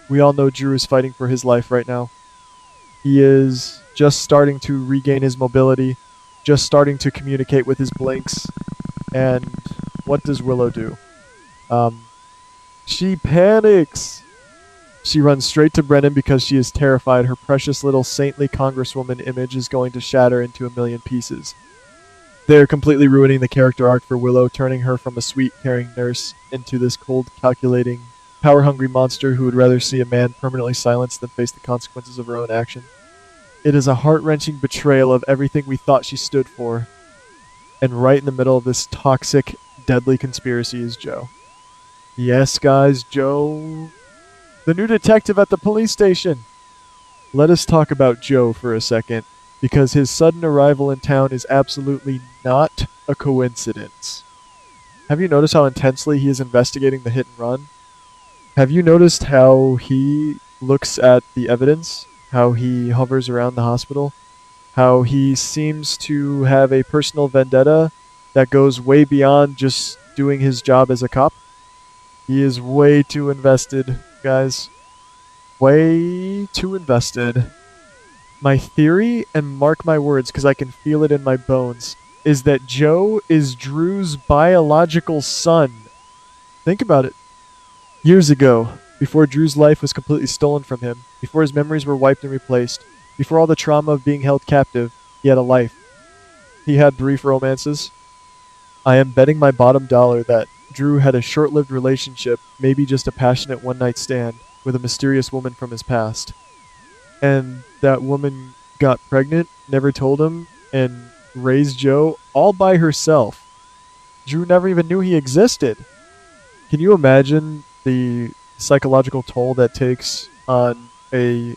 We all know Drew is fighting for his life right now. He is just starting to regain his mobility, just starting to communicate with his blinks. And what does Willow do? Um, she panics. She runs straight to Brennan because she is terrified her precious little saintly congresswoman image is going to shatter into a million pieces. They're completely ruining the character arc for Willow, turning her from a sweet, caring nurse into this cold, calculating, power-hungry monster who would rather see a man permanently silenced than face the consequences of her own action. It is a heart-wrenching betrayal of everything we thought she stood for. And right in the middle of this toxic, deadly conspiracy is Joe. Yes, guys, Joe, the new detective at the police station. Let us talk about Joe for a second, because his sudden arrival in town is absolutely not a coincidence. Have you noticed how intensely he is investigating the hit and run? Have you noticed how he looks at the evidence? How he hovers around the hospital? How he seems to have a personal vendetta that goes way beyond just doing his job as a cop? He is way too invested, guys. Way too invested. My theory, and mark my words because I can feel it in my bones, is that Joe is Drew's biological son. Think about it. Years ago, before Drew's life was completely stolen from him, before his memories were wiped and replaced, before all the trauma of being held captive, he had a life. He had brief romances. I am betting my bottom dollar that Drew had a short-lived relationship, maybe just a passionate one-night stand, with a mysterious woman from his past. And that woman got pregnant, never told him, and raised Joe all by herself. Drew never even knew he existed. Can you imagine the psychological toll that takes on a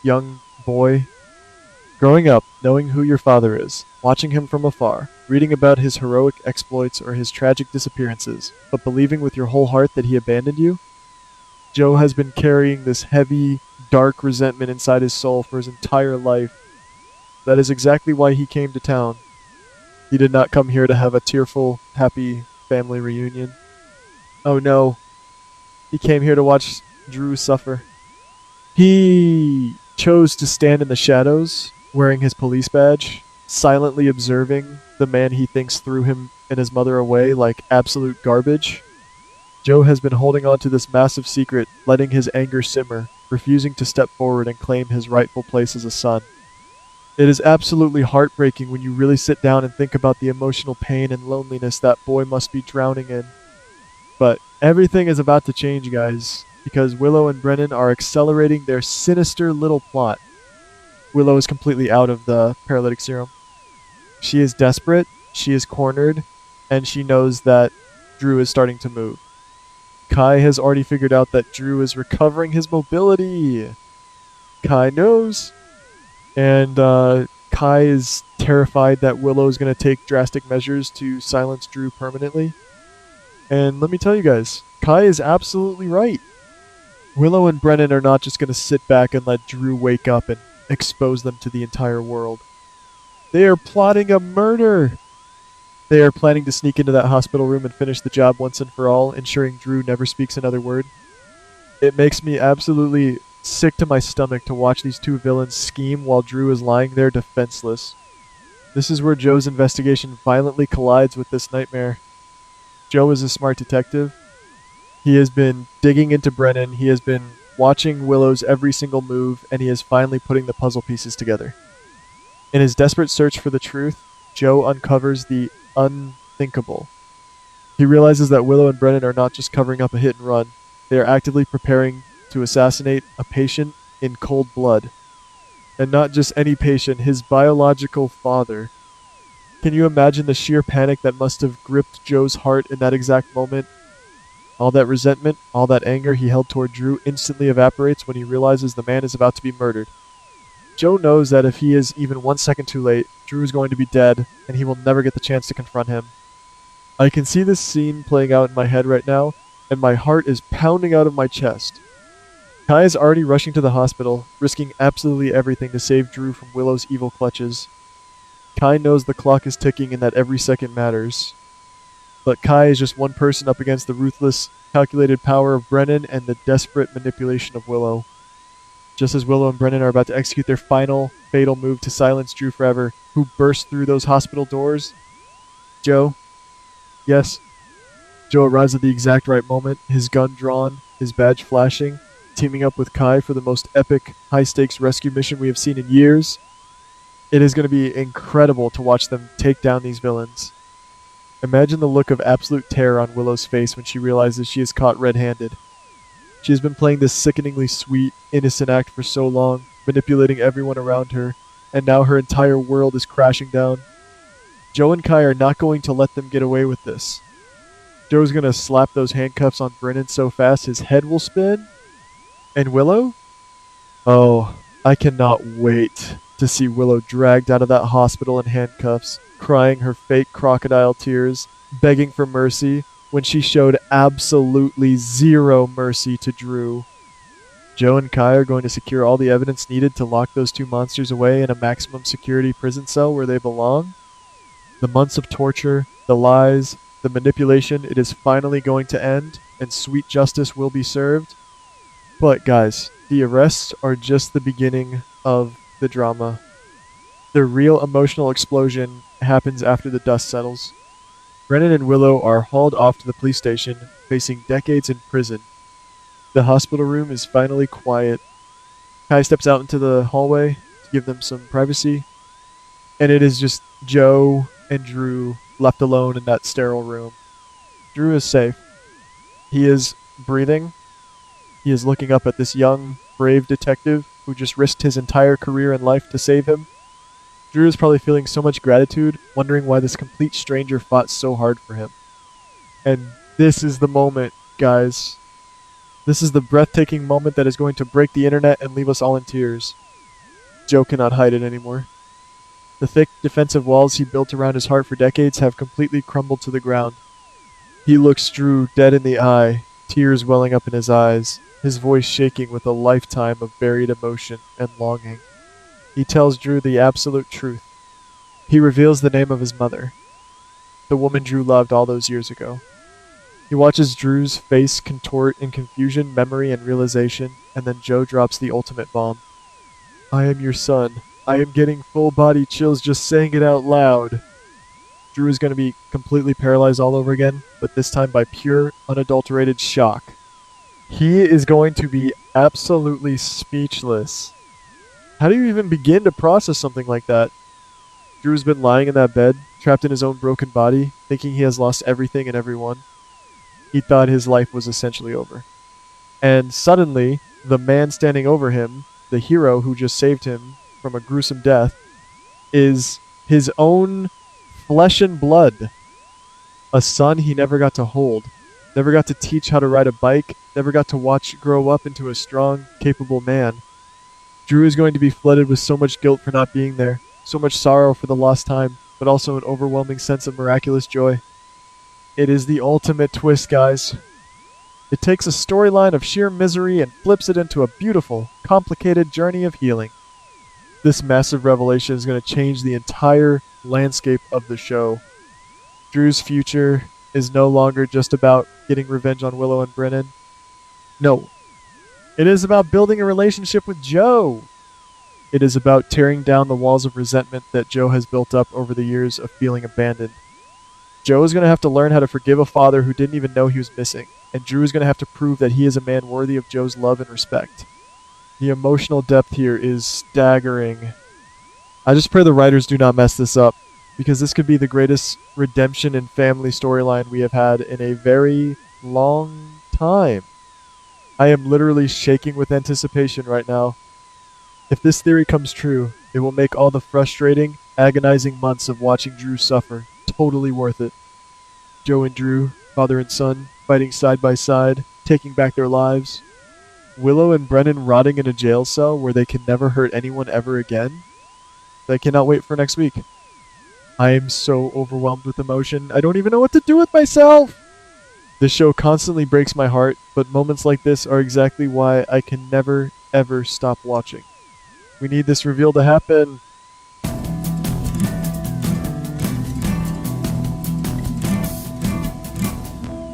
young boy growing up, knowing who your father is, watching him from afar, reading about his heroic exploits or his tragic disappearances, but believing with your whole heart that he abandoned you? Joe has been carrying this heavy, dark resentment inside his soul for his entire life. That is exactly why he came to town. He did not come here to have a tearful, happy family reunion. Oh no, he came here to watch Drew suffer. He chose to stand in the shadows, wearing his police badge, silently observing the man he thinks threw him and his mother away like absolute garbage. Joe has been holding on to this massive secret, letting his anger simmer, refusing to step forward and claim his rightful place as a son. It is absolutely heartbreaking when you really sit down and think about the emotional pain and loneliness that boy must be drowning in. But everything is about to change, guys, because Willow and Brennan are accelerating their sinister little plot. Willow is completely out of the paralytic serum. She is desperate, she is cornered, and she knows that Drew is starting to move. Kai has already figured out that Drew is recovering his mobility. Kai knows. And Kai is terrified that Willow is going to take drastic measures to silence Drew permanently. And let me tell you guys, Kai is absolutely right. Willow and Brennan are not just going to sit back and let Drew wake up and expose them to the entire world. They are plotting a murder. They are planning to sneak into that hospital room and finish the job once and for all, ensuring Drew never speaks another word. It makes me absolutely sick to my stomach to watch these two villains scheme while Drew is lying there defenseless. This is where Joe's investigation violently collides with this nightmare. Joe is a smart detective. He has been digging into Brennan, he has been watching Willow's every single move, and he is finally putting the puzzle pieces together. In his desperate search for the truth, Joe uncovers the unthinkable. He realizes that Willow and Brennan are not just covering up a hit and run, they are actively preparing to assassinate a patient in cold blood. And not just any patient, his biological father. Can you imagine the sheer panic that must have gripped Joe's heart in that exact moment? All that resentment, all that anger he held toward Drew instantly evaporates when he realizes the man is about to be murdered. Joe knows that if he is even 1 second too late, Drew is going to be dead, and he will never get the chance to confront him. I can see this scene playing out in my head right now, and my heart is pounding out of my chest. Kai is already rushing to the hospital, risking absolutely everything to save Drew from Willow's evil clutches. Kai knows the clock is ticking and that every second matters. But Kai is just one person up against the ruthless, calculated power of Brennan and the desperate manipulation of Willow. Just as Willow and Brennan are about to execute their final, fatal move to silence Drew forever, who burst through those hospital doors, Joe, yes, Joe arrives at the exact right moment, his gun drawn, his badge flashing, teaming up with Kai for the most epic, high-stakes rescue mission we have seen in years. It is going to be incredible to watch them take down these villains. Imagine the look of absolute terror on Willow's face when she realizes she is caught red-handed. She has been playing this sickeningly sweet, innocent act for so long, manipulating everyone around her, and now her entire world is crashing down. Joe and Kai are not going to let them get away with this. Joe's going to slap those handcuffs on Brennan so fast his head will spin. And Willow? Oh, I cannot wait to see Willow dragged out of that hospital in handcuffs, crying her fake crocodile tears, begging for mercy, when she showed absolutely zero mercy to Drew. Joe and Kai are going to secure all the evidence needed to lock those two monsters away in a maximum security prison cell where they belong. The months of torture, the lies, the manipulation, it is finally going to end, and sweet justice will be served. But guys, the arrests are just the beginning of the drama. The real emotional explosion happens after the dust settles. Brennan and Willow are hauled off to the police station, facing decades in prison. The hospital room is finally quiet. Kai steps out into the hallway to give them some privacy, and it is just Joe and Drew left alone in that sterile room. Drew is safe. He is breathing. He is looking up at this young, brave detective who just risked his entire career and life to save him. Drew is probably feeling so much gratitude, wondering why this complete stranger fought so hard for him. And this is the moment, guys. This is the breathtaking moment that is going to break the internet and leave us all in tears. Joe cannot hide it anymore. The thick defensive walls he built around his heart for decades have completely crumbled to the ground. He looks Drew dead in the eye, tears welling up in his eyes, his voice shaking with a lifetime of buried emotion and longing. He tells Drew the absolute truth. He reveals the name of his mother, the woman Drew loved all those years ago. He watches Drew's face contort in confusion, memory, and realization, and then Joe drops the ultimate bomb. I am your son. I am getting full-body chills just saying it out loud. Drew is going to be completely paralyzed all over again, but this time by pure, unadulterated shock. He is going to be absolutely speechless. How do you even begin to process something like that? Drew's been lying in that bed, trapped in his own broken body, thinking he has lost everything and everyone. He thought his life was essentially over. And suddenly, the man standing over him, the hero who just saved him from a gruesome death, is his own flesh and blood. A son he never got to hold, never got to teach how to ride a bike, never got to watch grow up into a strong, capable man. Drew is going to be flooded with so much guilt for not being there, so much sorrow for the lost time, but also an overwhelming sense of miraculous joy. It is the ultimate twist, guys. It takes a storyline of sheer misery and flips it into a beautiful, complicated journey of healing. This massive revelation is going to change the entire landscape of the show. Drew's future is no longer just about getting revenge on Willow and Brennan. No. It is about building a relationship with Joe. It is about tearing down the walls of resentment that Joe has built up over the years of feeling abandoned. Joe is going to have to learn how to forgive a father who didn't even know he was missing, and Drew is going to have to prove that he is a man worthy of Joe's love and respect. The emotional depth here is staggering. I just pray the writers do not mess this up, because this could be the greatest redemption and family storyline we have had in a very long time. I am literally shaking with anticipation right now. If this theory comes true, it will make all the frustrating, agonizing months of watching Drew suffer totally worth it. Joe and Drew, father and son, fighting side by side, taking back their lives. Willow and Brennan rotting in a jail cell where they can never hurt anyone ever again. I cannot wait for next week. I am so overwhelmed with emotion, I don't even know what to do with myself! This show constantly breaks my heart, but moments like this are exactly why I can never, ever stop watching. We need this reveal to happen.